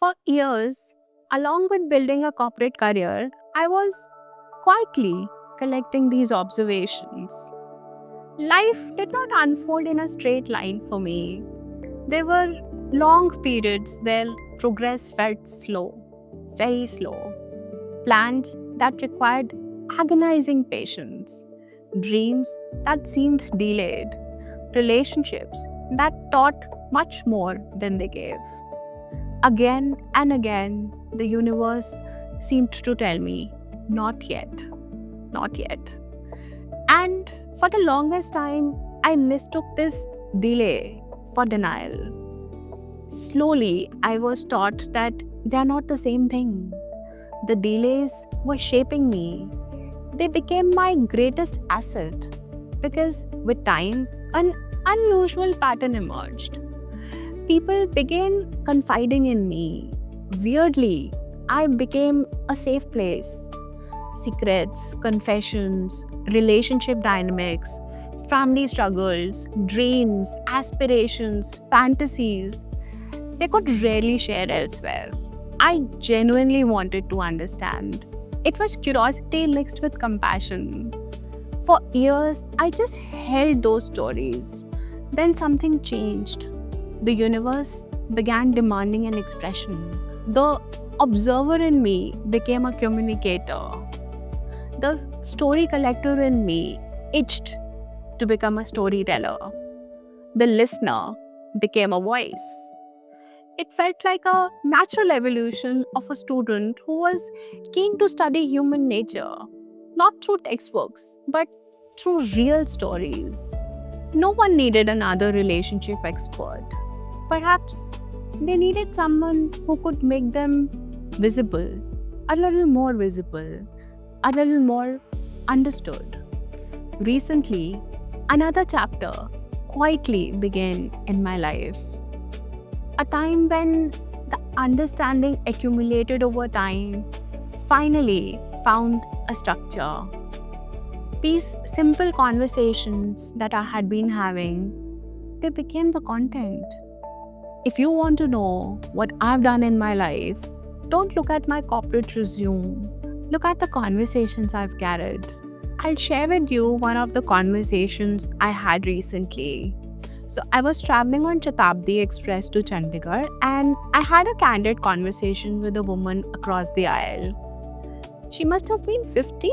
For years, along with building a corporate career, I was quietly collecting these observations. Life did not unfold in a straight line for me. There were long periods where progress felt slow, very slow. Plans that required agonizing patience, dreams that seemed delayed, relationships that taught much more than they gave. Again and again, the universe seemed to tell me, not yet, not yet. And for the longest time, I mistook this delay for denial. Slowly, I was taught that they are not the same thing. The delays were shaping me. They became my greatest asset because with time, an unusual pattern emerged. People began confiding in me. Weirdly, I became a safe place. Secrets, confessions, relationship dynamics, family struggles, dreams, aspirations, fantasies, they could rarely share elsewhere. I genuinely wanted to understand. It was curiosity mixed with compassion. For years, I just held those stories. Then something changed. The universe began demanding an expression. The observer in me became a communicator. The story collector in me itched to become a storyteller. The listener became a voice. It felt like a natural evolution of a student who was keen to study human nature, not through textbooks, but through real stories. No one needed another relationship expert. Perhaps they needed someone who could make them visible, a little more visible, a little more understood. Recently, another chapter quietly began in my life. A time when the understanding accumulated over time finally found a structure. These simple conversations that I had been having, they became the content. If you want to know what I've done in my life, don't look at my corporate resume. Look at the conversations I've carried. I'll share with you one of the conversations I had recently. So I was traveling on Shatabdi Express to Chandigarh and I had a candid conversation with a woman across the aisle. She must have been 50.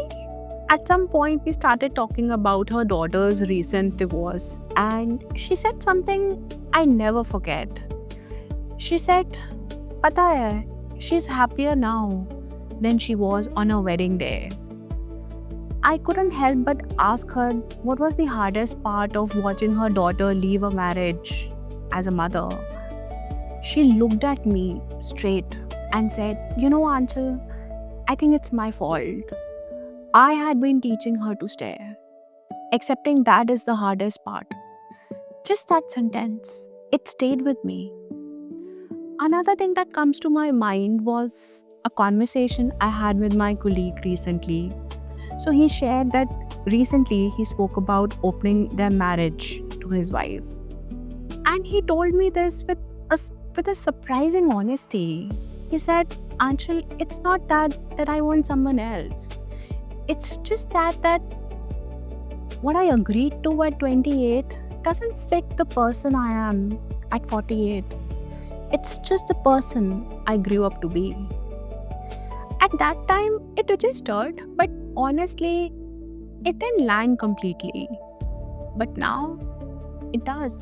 At some point, we started talking about her daughter's recent divorce and she said something I never forget. She said, "Pata hai, she's happier now than she was on her wedding day." I couldn't help but ask her what was the hardest part of watching her daughter leave a marriage as a mother. She looked at me straight and said, "You know, Anchal, I think it's my fault. I had been teaching her to stay. Accepting that is the hardest part." Just that sentence, it stayed with me. Another thing that comes to my mind was a conversation I had with my colleague recently. So he shared that recently he spoke about opening their marriage to his wife. And he told me this with a surprising honesty. He said, "Anchal, it's not that I want someone else. It's just that what I agreed to at 28 doesn't fit the person I am at 48. It's just the person I grew up to be." At that time, it registered, but honestly, it didn't land completely. But now, it does.